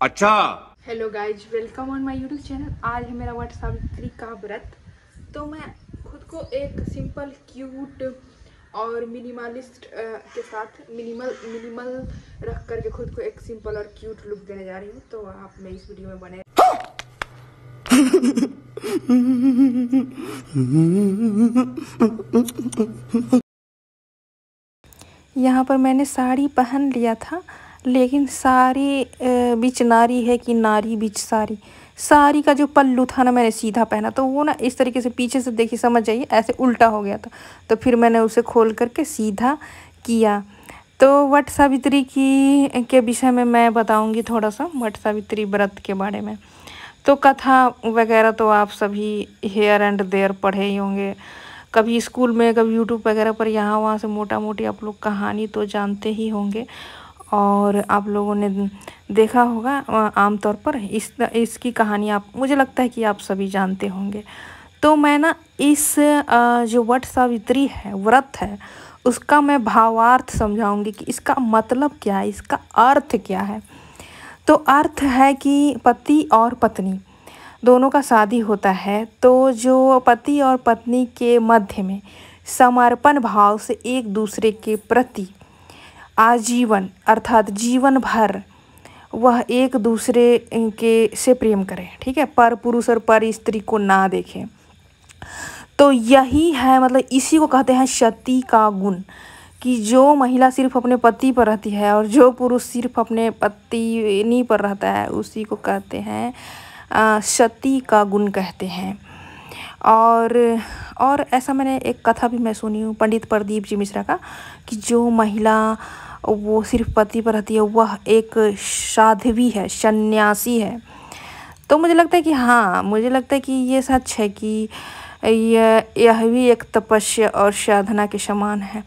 अच्छा। Hello guys, welcome on my YouTube channel. आज है मेरा वट सावित्री का व्रत। तो मैं खुद को एक सिंपल क्यूट और मिनिमलिस्ट के साथ मिनिमल रख करके खुद को एक सिंपल और क्यूट लुक देने जा रही हूँ। तो आप मैं इस वीडियो में बने यहाँ पर मैंने साड़ी पहन लिया था, लेकिन साड़ी बीच नारी है कि नारी बीच साड़ी। साड़ी का जो पल्लू था ना, मैंने सीधा पहना, तो वो ना इस तरीके से पीछे से देखिए, समझ जाइए, ऐसे उल्टा हो गया था। तो फिर मैंने उसे खोल करके सीधा किया। तो वट सावित्री की के विषय में मैं बताऊंगी थोड़ा सा, वट सावित्री व्रत के बारे में। तो कथा वगैरह तो आप सभी हेयर एंड देयर पढ़े ही होंगे, कभी स्कूल में, कभी यूट्यूब वगैरह पर, यहाँ वहाँ से मोटा मोटी आप लोग कहानी तो जानते ही होंगे और आप लोगों ने देखा होगा आमतौर पर इसकी कहानी आप, मुझे लगता है कि आप सभी जानते होंगे। तो मैं ना इस जो वट सावित्री है, व्रत है, उसका मैं भावार्थ समझाऊंगी कि इसका मतलब क्या है, इसका अर्थ क्या है। तो अर्थ है कि पति और पत्नी दोनों का शादी होता है, तो जो पति और पत्नी के मध्य में समर्पण भाव से एक दूसरे के प्रति आजीवन अर्थात जीवन भर वह एक दूसरे के से प्रेम करें, ठीक है, पर पुरुष और पर स्त्री को ना देखें। तो यही है, मतलब इसी को कहते हैं सती का गुण, कि जो महिला सिर्फ अपने पति पर रहती है और जो पुरुष सिर्फ अपने पत्नी पर रहता है, उसी को कहते हैं सती का गुण कहते हैं। और ऐसा मैंने एक कथा भी मैं सुनी हूँ पंडित प्रदीप जी मिश्रा का, कि जो महिला वो सिर्फ पति पर रहती है वह एक साध्वी है, सन्यासी है। तो मुझे लगता है कि हाँ, मुझे लगता है कि ये सच है कि यह भी एक तपस्या और साधना के समान है।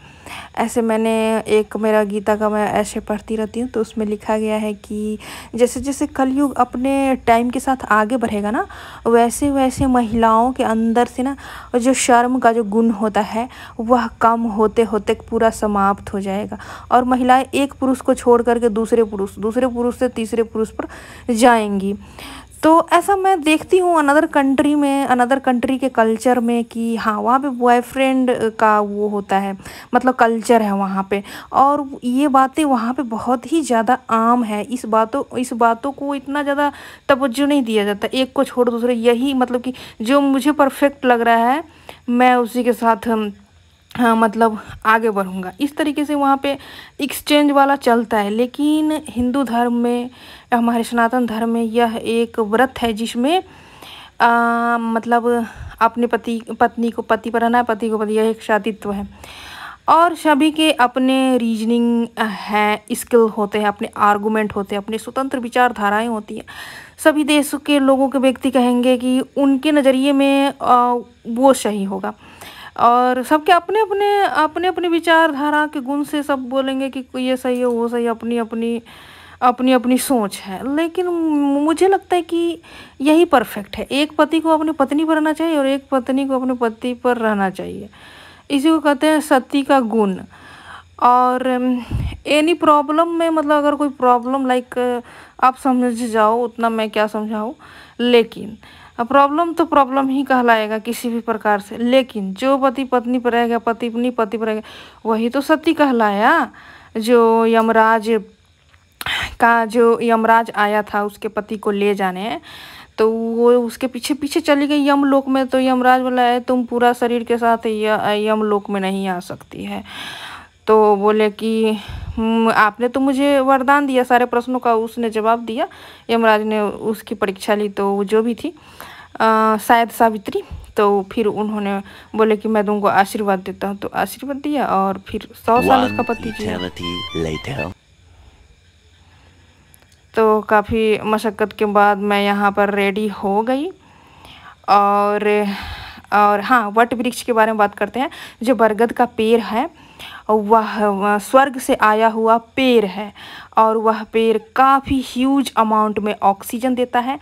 ऐसे मैंने एक, मेरा गीता का मैं ऐसे पढ़ती रहती हूँ, तो उसमें लिखा गया है कि जैसे जैसे कलयुग अपने टाइम के साथ आगे बढ़ेगा ना, वैसे वैसे महिलाओं के अंदर से ना जो शर्म का जो गुण होता है वह कम होते होते पूरा समाप्त हो जाएगा, और महिलाएं एक पुरुष को छोड़ करके दूसरे पुरुष से तीसरे पुरुष पर जाएंगी। तो ऐसा मैं देखती हूँ अनदर कंट्री के कल्चर में, कि हाँ, वहाँ पे बॉयफ्रेंड का वो होता है, मतलब कल्चर है वहाँ पे, और ये बातें वहाँ पे बहुत ही ज़्यादा आम है। इस बातों को इतना ज़्यादा तवज्जो नहीं दिया जाता, एक को छोड़ दूसरे, यही मतलब कि जो मुझे परफेक्ट लग रहा है मैं उसी के साथ हाँ, मतलब आगे बढ़ूँगा, इस तरीके से वहाँ पे एक्सचेंज वाला चलता है। लेकिन हिंदू धर्म में, हमारे सनातन धर्म में, यह एक व्रत है जिसमें मतलब अपने पत्नी को पति पर रहना है, पति को पति, यह एक शादित्व है। और सभी के अपने रीजनिंग हैं, स्किल होते हैं, अपने आर्गूमेंट होते हैं, अपने स्वतंत्र विचारधाराएं होती हैं। सभी देशों के लोगों के व्यक्ति कहेंगे कि उनके नज़रिए में वो सही होगा, और सबके अपने अपने विचारधारा के गुण से सब बोलेंगे कि ये सही है, वो सही है, अपनी अपनी सोच है। लेकिन मुझे लगता है कि यही परफेक्ट है। एक पति को अपनी पत्नी पर रहना चाहिए और एक पत्नी को अपने पति पर रहना चाहिए, इसी को कहते हैं सती का गुण। और एनी प्रॉब्लम में, मतलब अगर कोई प्रॉब्लम लाइक आप समझ जाओ, उतना मैं क्या समझाऊँ, लेकिन प्रॉब्लम तो प्रॉब्लम ही कहलाएगा किसी भी प्रकार से। लेकिन जो पति पत्नी पर रहेगा, पति अपनी पति पर रहेगा, वही तो सती कहलाया। जो यमराज आया था उसके पति को ले जाने, तो वो उसके पीछे पीछे चली गई यमलोक में। तो यमराज बोला है, तुम पूरा शरीर के साथ यमलोक में नहीं आ सकती है। तो बोले कि आपने तो मुझे वरदान दिया, सारे प्रश्नों का उसने जवाब दिया। यमराज ने उसकी परीक्षा ली, तो जो भी थी शायद सावित्री। तो फिर उन्होंने बोले कि मैं तुमको आशीर्वाद देता हूँ, तो आशीर्वाद दिया, और फिर 100 साल उसका पति जिया। तो काफ़ी मशक्क़त के बाद मैं यहाँ पर रेडी हो गई। और हाँ, वट वृक्ष के बारे में बात करते हैं। जो बरगद का पेड़ है, वह स्वर्ग से आया हुआ पेड़ है, और वह पेड़ काफ़ी ह्यूज अमाउंट में ऑक्सीजन देता है।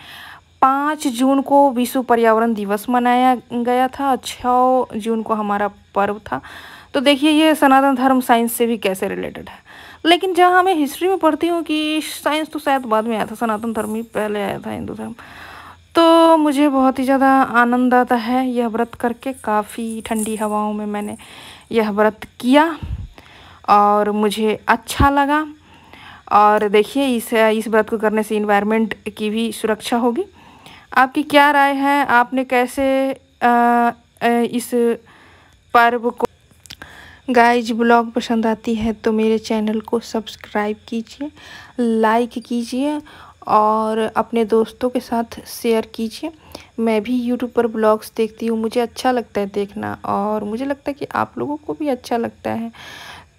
5 जून को विश्व पर्यावरण दिवस मनाया गया था, 6 जून को हमारा पर्व था। तो देखिए ये सनातन धर्म साइंस से भी कैसे रिलेटेड है। लेकिन जहाँ मैं हिस्ट्री में पढ़ती हूँ कि साइंस तो शायद बाद में आया था, सनातन धर्म ही पहले आया था, हिंदू धर्म। तो मुझे बहुत ही ज़्यादा आनंद आता है यह व्रत करके। काफ़ी ठंडी हवाओं में मैंने यह व्रत किया और मुझे अच्छा लगा। और देखिए इस व्रत को करने से इन्वायरमेंट की भी सुरक्षा होगी। आपकी क्या राय है? आपने कैसे इस पर्व को? गाइज ब्लॉग पसंद आती है तो मेरे चैनल को सब्सक्राइब कीजिए, लाइक कीजिए और अपने दोस्तों के साथ शेयर कीजिए। मैं भी यूट्यूब पर ब्लॉग्स देखती हूँ, मुझे अच्छा लगता है देखना और मुझे लगता है कि आप लोगों को भी अच्छा लगता है।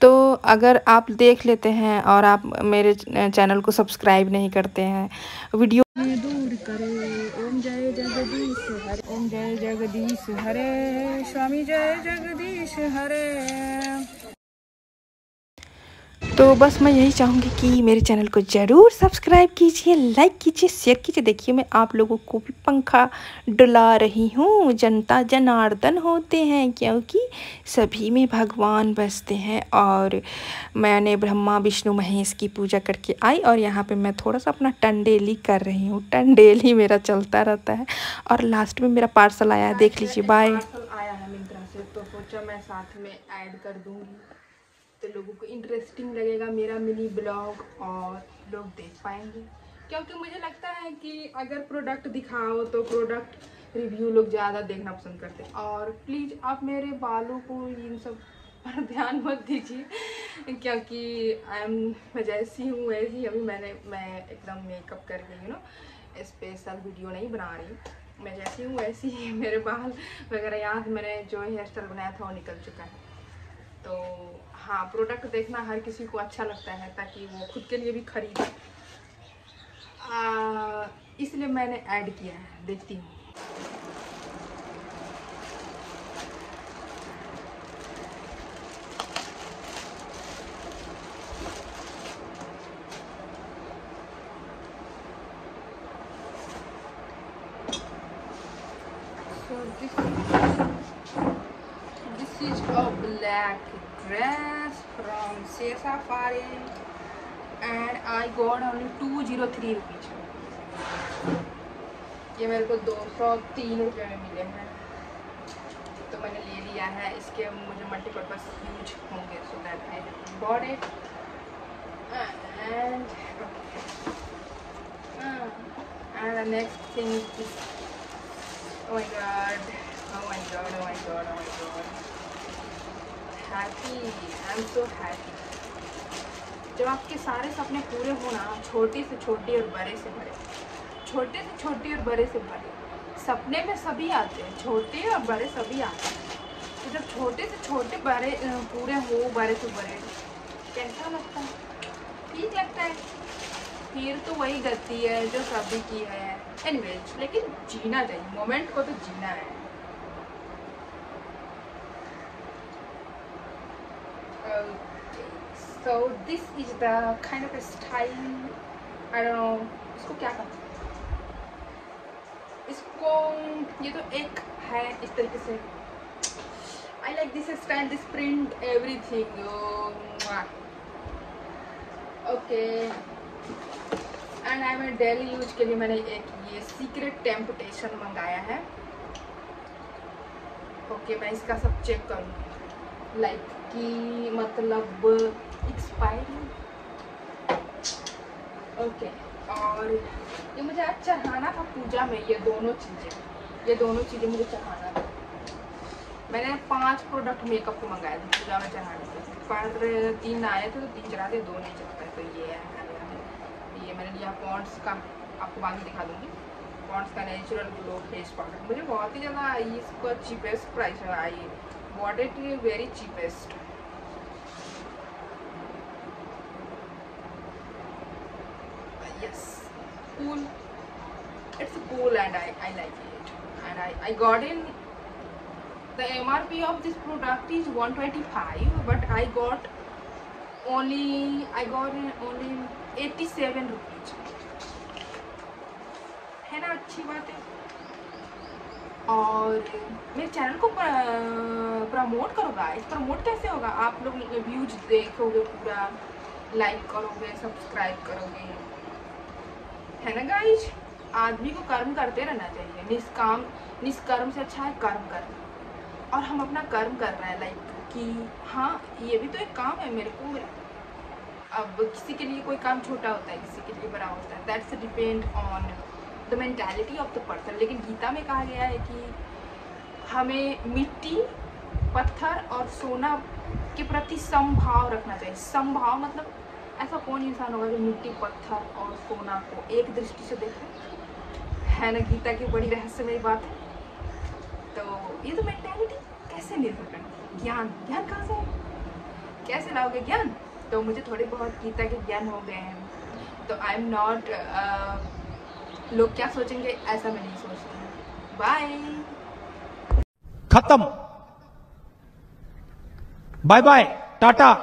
तो अगर आप देख लेते हैं और आप मेरे चैनल को सब्सक्राइब नहीं करते हैं, वीडियो दूर करे। ओम जय जगदीश हरे, ओम जय जगदीश हरे, स्वामी जय जगदीश हरे। तो बस मैं यही चाहूँगी कि मेरे चैनल को ज़रूर सब्सक्राइब कीजिए, लाइक कीजिए, शेयर कीजिए। देखिए मैं आप लोगों को भी पंखा डुला रही हूँ। जनता जनार्दन होते हैं क्योंकि सभी में भगवान बसते हैं। और मैंने ब्रह्मा विष्णु महेश की पूजा करके आई और यहाँ पे मैं थोड़ा सा अपना टंडेली कर रही हूँ। टंडेली मेरा चलता रहता है। और लास्ट में मेरा पार्सल आया है, देख लीजिए। बाय। पार्सल आया है मिंत्रा से, तो सोचा मैं साथ में ऐड कर दूँगी तो लोगों को इंटरेस्टिंग लगेगा मेरा मिनी ब्लॉग और लोग देख पाएंगे। क्योंकि मुझे लगता है कि अगर प्रोडक्ट दिखाओ तो प्रोडक्ट रिव्यू लोग ज़्यादा देखना पसंद करते हैं। और प्लीज़ आप मेरे बालों को इन सब पर ध्यान मत दीजिए क्योंकि मैं जैसी हूँ वैसी। अभी मैं एकदम मेकअप करके स्पेशल वीडियो नहीं बना रही। मैं जैसी हूँ वैसी ही मेरे बाल वगैरह यहाँ मैंने जो हेयर स्टाइल बनाया था वो निकल चुका है। तो हाँ, प्रोडक्ट देखना हर किसी को अच्छा लगता है ताकि वो खुद के लिए भी खरीदे, इसलिए मैंने ऐड किया है। देखती हूँ। This is a black dress from Safari and I got only 203 rupees. ये मेरे को 203 रुपये में मिले हैं तो मैंने ले लिया है। इसके मुझे मल्टीपर्पज़ यूज होंगे, so that I bought it. And the next thing is, oh my god, oh my god, oh my god, oh my god, happy, I'm so happy। जब आपके सारे सपने पूरे हो ना, छोटे से छोटे और बड़े से बड़े, छोटे से छोटे और बड़े से बड़े, सपने में सभी आते हैं, छोटे और बड़े सभी आते हैं। तो जब छोटे से छोटे बड़े पूरे हो, बड़े से बड़े, कैसा लगता है? ठीक लगता है। फिर तो वही गति है जो सभी की है। एनीवेज, लेकिन जीना चाहिए, मोमेंट को तो जीना है। So this is the kind of a style, I don't know इसको क्या कहते हैं। इसको ये तो एक है इस तरीके से। I like this style, this print, everything। Okay। And I मैं डेली यूज के लिए मैंने एक ये सीक्रेट टेम्पटेशन मंगाया है। ओके, मैं इसका सब चेक करूँ लाइक कि मतलब एक्सपायरी। ओके, और ये मुझे आज चढ़ाना था पूजा में। ये दोनों चीज़ें मुझे चढ़ाना था। मैंने 5 प्रोडक्ट मेकअप को मंगाए थे पूजा में चढ़ाने से, पर 3 आए थे तो 3 चढ़ा थे, 2 नहीं चढ़ता। तो ये मैंने लिया पॉन्ड्स का, आपको बाद में दिखा दूँगी। पॉन्ड्स का नेचुरल ग्लो फेस पाउडर मुझे बहुत ही ज़्यादा इसका चीपेस्ट प्राइस है। I bought it very cheapest. Yes, cool, it's cool and I like it and I got in. The MRP of this product is 125, but I got only 87 rupees। है ना, अच्छी बात है। और मेरे चैनल को promote करो गाइस। प्रमोट कैसे होगा? आप लोग व्यूज देखोगे पूरा, लाइक करोगे, सब्सक्राइब करोगे, है ना गाइज। आदमी को कर्म करते रहना चाहिए, निष्कर्म से अच्छा है कर्म करना। और हम अपना कर्म कर रहे हैं लाइक कि हाँ ये भी तो एक काम है मेरे को। अब किसी के लिए कोई काम छोटा होता है, किसी के लिए बड़ा होता है, that's depend on the mentality of the person. लेकिन गीता में कहा गया है कि हमें मिट्टी, पत्थर और सोना के प्रति समभाव रखना चाहिए। समभाव मतलब ऐसा कौन इंसान होगा जो मिट्टी, पत्थर और सोना को एक दृष्टि से देखे, है ना। गीता की बड़ी रहस्यमय बात है। तो ये तो मेंटालिटी कैसे निर्भर करना, ज्ञान कहाँ से है, कैसे लाओगे ज्ञान। तो मुझे थोड़े बहुत गीता के ज्ञान हो गए हैं, तो आई एम नॉट, लोग क्या सोचेंगे ऐसा मैं नहीं सोचती हूँ। बाय, खत्म, बाय बाय, टाटा।